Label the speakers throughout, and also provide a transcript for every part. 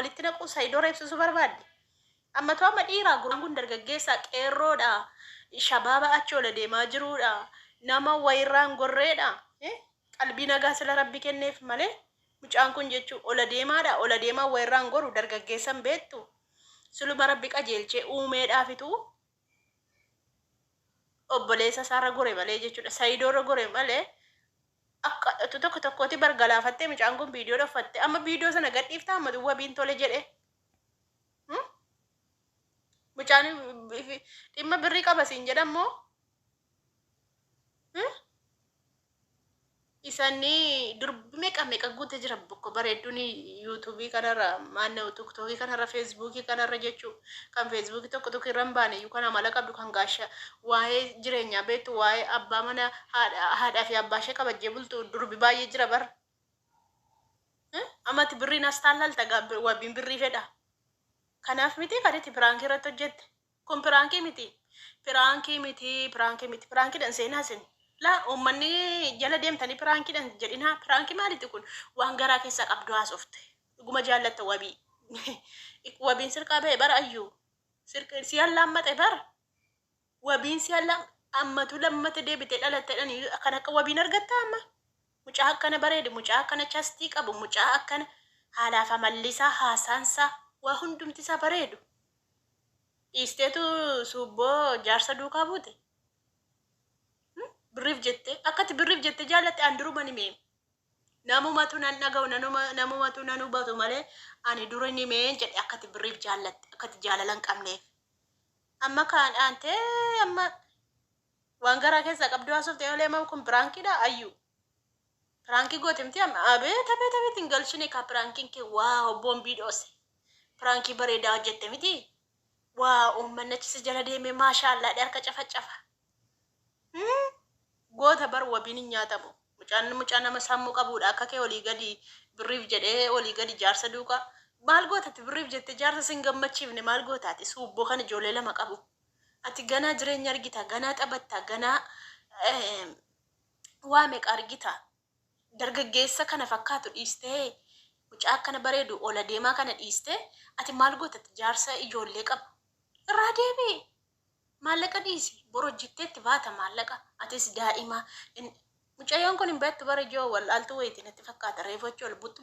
Speaker 1: walitti naqu Saayidoo reebsisu barbaadde. Amma too amma dhiiraa guraan kun dargaggeessa qeerroodha. Shabaaba achi ola deemaa jiruudha. Nama wayirraan gorreedha. Qalbii nagaa sila rabbi kenneef malee mucaan kun jechuun ola deemaadha. Ola deemaa wayirraan goru dargaggeessan beektu. Suluma rabbi qajeelchee uumeedhaafitu obboleessa isaarra gore malee jechuudha. Saayidoorra gore malee akka tokko tokkooti bargalaafattee mucaan kun viidiyoo dhoffatte. Amma viidiyoo sana gadhiiftaa amma Wabiin tole jedhe. Mucaan dhimma birrii qaba siin jedhamoo isanii durbi meeqa guute jira bokko bareedduun yuutuubii kanarra maannoo tiktookii kanarra feesbuukii kanarra jechuu kan feesbuukii tokko irra hin baane iyyuu kana mala qabdu kan gaasha waa'ee jireenyaa beektu waa'ee abbaa mana haadhaa fi abbaa ishee kabajjee bultu durbi baay'ee jira bara. Ammatti birriin as taallalta Wabiin birrii fedha. Kanaaf miti kadhatti piraankii irratti hojjette. Kun piraankii miti. Piraankiidhaan seenaa sin. Laa uummanni jala deemtanii piraankiidhaan jedhinaa. Piraankii maalitti kun? Waan garaa keessaa qabdu haasofte. Dhuguma jaallatta Wabii. Wabiin sirqaa ba'e bara Ayuu. Siyaan laammate bara. Wabiin siyaan ammatu lammata deebitee dhalatteedhaan kan akka Wabiin argatta amma. Mucaa akkana bareedu, mucaa akkana chastii qabu, mucaa akkana haalaaf amallisaa haasaansaa. Waa hundumti isaa bareedu. Dhiisteetu suubboo jaarsa duukaa buute. Birriif jette akkati birriif jette jaallatte an duruma ni mee. Namumatu nan dhaga'u namumatu nan hubatu malee ani dura ni mee jedhe akkati birriif jaallatte akkati jaalala hin qabneef. Amma kaan aantee amma waan garaa keessaa qabdu haasofte malee amma kun piraankiidha Ayuu. Piraankii gootimti amma abee hin galchine ka piraankiin kee waa boombii dhoose. Pirankii bareedaa hojjette miti. Waa uummanni achisi jala deeme maashaallah harka cafa. Goota bar Wabiin hin nyaatamu. Mucaan nama sammuu qabuudha akka kee olii gadi birriif jedhee olii gadi jaarsa duukaa. Maal gootatti birriif jette jaarsa sin gammachiifne maal gootaati suubboo kan ijoollee lama qabu. Ati ganaa jireenya argita ganaa taphatta ganaa waa meeqa argita. Dargaggeessa kana fakkaatu dhiistee. Mucaa akkana bareedu ola deemaa kana dhiiste ati maal gootatti jaarsa ijoollee qabu. Irraa deebi'e. Maallaqa dhiisi. Boroo jitteetti baata maallaqa. Atis daa'ima. Mucayyoon kun hin beektu bara ijoo wal'aaltu wayitiin itti fakkaata. Reefachuu ol buttu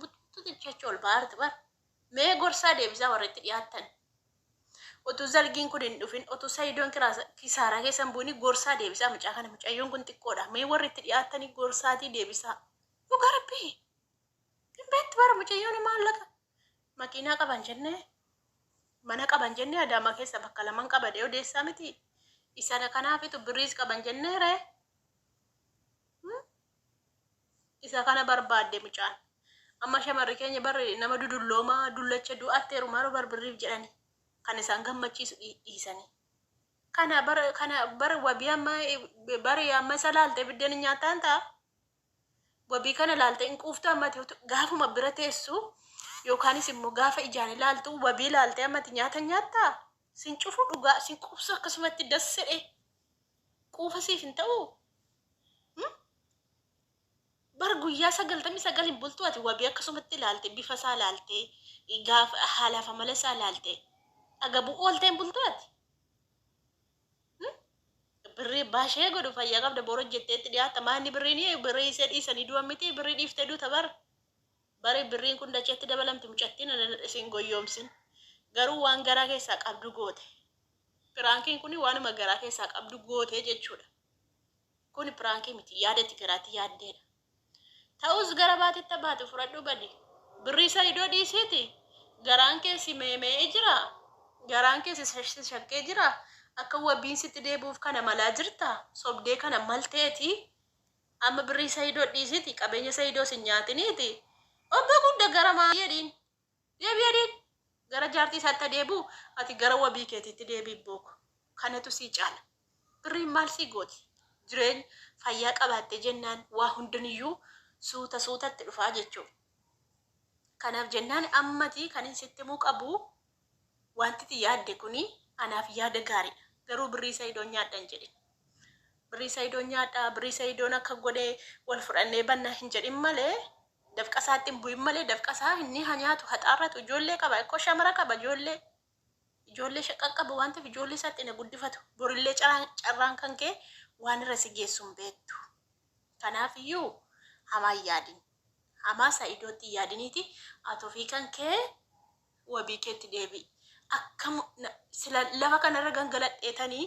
Speaker 1: jechuu ol baarti bara. Mee gorsaa deebisaa warra itti dhiyaatan. Otuu zalgiin kun hin dhufin otuu Saayidoon kisaaraa keessan buuni gorsaa deebisaa mucaa kana mucayyoon kun xiqqoodha. Mee warri itti dhiyaatanii gorsaatii deebisaa. Dhugaa rabbii. Beektu bara mucayyoon maallaqa. Makiinaa qaban jennee mana qaban jennee Adaamaa keessa bakka lamaan qabadee odeessaa miti. Isana kanaafitu birriis qaban jennee ree. Isa kana barbaadde mucaan. Amma shamarri keenya barri nama dudulloomaa dullacha du'atteeru maaloo barbirriif jedhani. Kan isaan gammachiisu dhiisanii. Kana bara Wabii amma isa laalte biddeen nyaataan ta'a. Wabii kana laalte hin quuftu ammati gaafuma bira teessu yookaanis immoo gaafa ijaan ilaaltu Wabii laalte ammati nyaattaa. Sin cufu dhugaa sin quubsu akkasumatti dassedhe. Quufa siif hin ta'u. Bara guyyaa 99 hin bultu ati Wabii akkasumatti ilaalte bifa isaa ilaalte gaafa haalaaf amala isaa ilaalte agabuu ooltee hin bultu ati. Birrii baashee godhu fayyaa qabda boroo jetteetti dhiyaata maanni birriin birrii isa dhiisanii du'an miti birrii dhiiftee duuta bara birriin kun dacheetti dabalamti mucattiin isin goyyoomsin garuu waan garaa keessaa qabdu goote. Piraankiin kun waanuma garaa keessaa qabdu goote jechuudha. Kun piraankii miti yaadatti garaatti yaaddeedha. Ta'us gara baatitti baatu fudhadhu badi. Birrii Saayidoo dhiiseeti garaan keessi meemee jira. Garaan keessi shakkee jira. Akka Wabiin sitti deebuuf kana malaa jirta. Sobdee kana malteeti. Amma birrii Saayidoo dhiisiti qabeenya Saayidoo sin nyaatiniiti. Obbo guddaa gara maayediin. Deebi'ediin. Gara jaartii isaatti deebu ati gara Wabii keetiitti deebii booko. Kanatu sii caala. Birriin maal sii gooti? Jireenya fayyaa qabaatte jennaan waa hundaniyyuu suutatti dhufaa jechuudha. Kanaaf jennaan ammati kan hin sitti muu qabu wanti yaadde kuni anaaf yaada gaariidha. Garuu birrii Saayidoon nyaadhan jedhin. Birrii Saayidoon nyaadhaa birrii Saayidoon akka godhee wal fudhannee banna hin jedhin malee dafqa isaatiin bu'in malee dafqa isaa inni hanyaatu haxaarratu ijoollee qaba ikkoo shamara qaba ijoollee shaqqan qaba waan ta'eef ijoollee isaatti na guddifatu borillee carraan kan kee waan irra si geessu hin beektu. Kanaaf iyyuu hamaa yaadin hamaa Saa'idootti yaadiniiti atofii kan kee wabii keetti deebi'i. Akkam sila lafa kanarra gangaladheetanii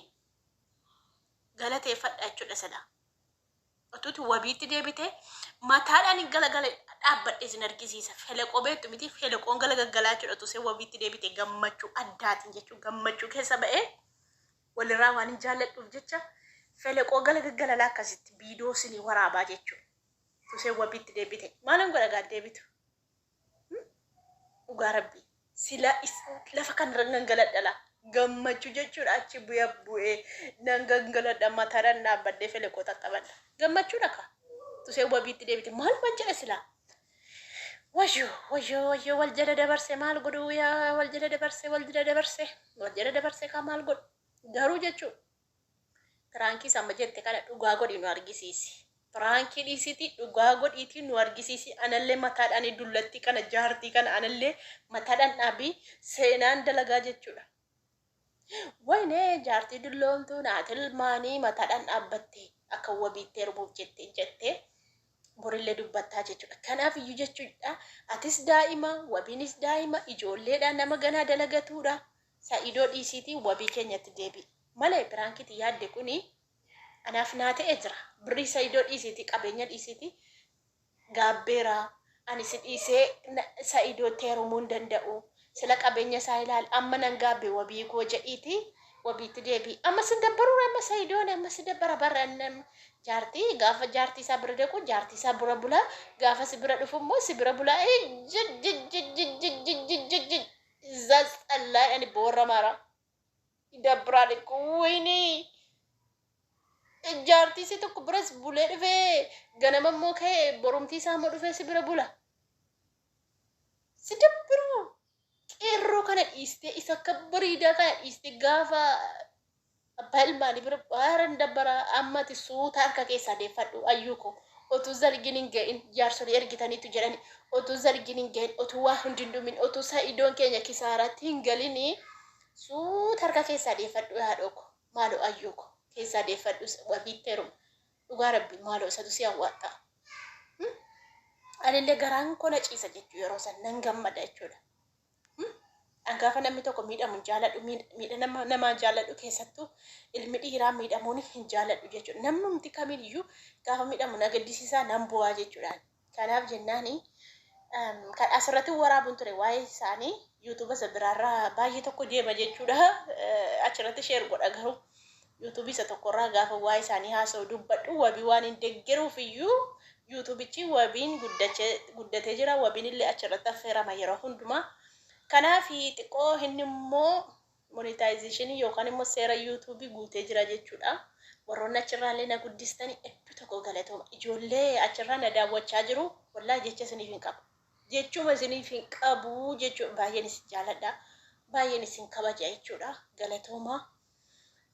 Speaker 1: galateeffadha jechuudha sada. Otuuti wabiitti deebite mataadhaan galagala dhaabbadhe isin argisiisa. Feleqoo beektu miti feleqoon galagagalaa jechuudha tusee wabiitti deebite gammachuu addaatiin jechuudha gammachuu keessa ba'ee walirraa waan hin jaalladhuuf jecha feleqoo galagagalaa akkasitti biidoo isinii waraabaa jechuudha. Tusee wabiitti deebite maalan godha gaad deebitu? Dhugaa rabbii sila lafa kanarra gangaladhala. Gammachuu jechuudha achi bu'ee nan gangaladha mataadhaan dhaabbadhee feleqoo taqqabadha. Gammachuudha ka tusee wabiitti deebite maal jedhe silaa? Wayyoo wal jala dabarse maal godhu yaa wal jala dabarse ka maal godhu garuu jechuudha. Firaankii sama jette kana dhugaa godhi nu argisiisi. Firankii dhiisiti dhugaa godhiitii nu argisiisi. Anallee mataadhaan dullatti kana jaartii kana anallee mataadhaan dhaabii seenaan dalagaa jechuudha. Wayne jaartii dulloomtuu naatilmaanii mataadhaan dhaabbatte akka wabiitti erbuuf jettee borillee dubbattaa jechuudha. Kanaaf iyyuu jechuudha atis daa'ima wabiinis daa'ima ijoolleedhaan nama ganaa dalagatuudha. Saa'idoo dhiisiitii wabii keenyatti deebi malee firaankiti yaadde kuni anaaf naa ta'e jira. Birrii Saa'idoo dhiisiitii qabeenya dhiisiitii gaabbeeraa ani si dhiisee Saa'idootti heerumuu hin danda'u. Sila qabeenya isaa ilaali amma nan gaabbe wabii koo jedhiiti wabiitti deebi. Amma si dabbaruun amma Sa'idoon amma si dabbara barannam jaartii gaafa jaartii isaa bira deeku jaartii isaa bira bula gaafa si bira dhufu immoo si bira bula zazzallaa ani boorra mara dabbiraan kuwini jaartii si tokko biras bulee dhufee ganama immoo ka'ee borumtii isaa immoo dhufee si bira bula si dabbiru. Qeerroo kana dhiiste isa akka bariidaa kana dhiiste gaafa abbaa ilmaanii bira baaran dabbara ammati suuta harka keessaa deeffadhu ayyuuko otuu zargin hin ga'in jaarsolii ergitaniitu jedhani otuu zargin hin ga'in otuu waa hundi hin dhumin otuu Sa'idoon keenya kisaaraatti hin galini suuta harka keessaa deeffadhu haadhooko maaloo ayyuuko keessaa deeffadhu wabiitti heeruma dhugaa rabbi maaloo isatu si hawwaata. Anillee garaan kona ciisa jechuu yeroo san nan gammada jechuudha. Angaafa namni tokko miidhamu jaaladhu miidha nama jaaladhu keessattuu ilmi dhiiraa miidhamuun hin jaaladhu jechuudha. Namni kamiyyuu gaafa miidhamu na gaddisiisaa nan bu'aa jechuudha. Kanaaf jennaani kan asirratti waraabuun ture waa'ee isaanii yuutuuba isa biraarraa baay'ee tokko deema jechuudha. Achirratti sheer godha garuu yuutuubii isa tokkorraa gaafa waa'ee isaanii haasa'u dubbadhu wabii waan hin deeggaruuf iyyuu yuutuubichi wabiin guddatee jira. Wabiin illee achirratti affeerama yeroo hundumaa. Kanaafi xiqqoo inni immoo monetization yookaan immoo seera yuutuubii guutee jira jechuudha. Warroonni achirraallee na guddistanii hedduu tokko galatooma. Ijoollee achirraa na daawwachaa jiru wallaahi jecha isiniif hin qabu. Jechuma isiniif hin qabu jechuudha. Baay'een isin jaaladha. Baay'een isin kabaja jechuudha. Galatooma.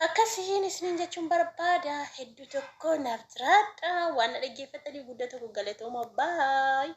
Speaker 1: Akkasiin isiniin jechuun barbaada. Hedduu tokko naaf jiraadha. Waan na dhaggeeffatanii guddaa tokko galatooma. Baay'ee.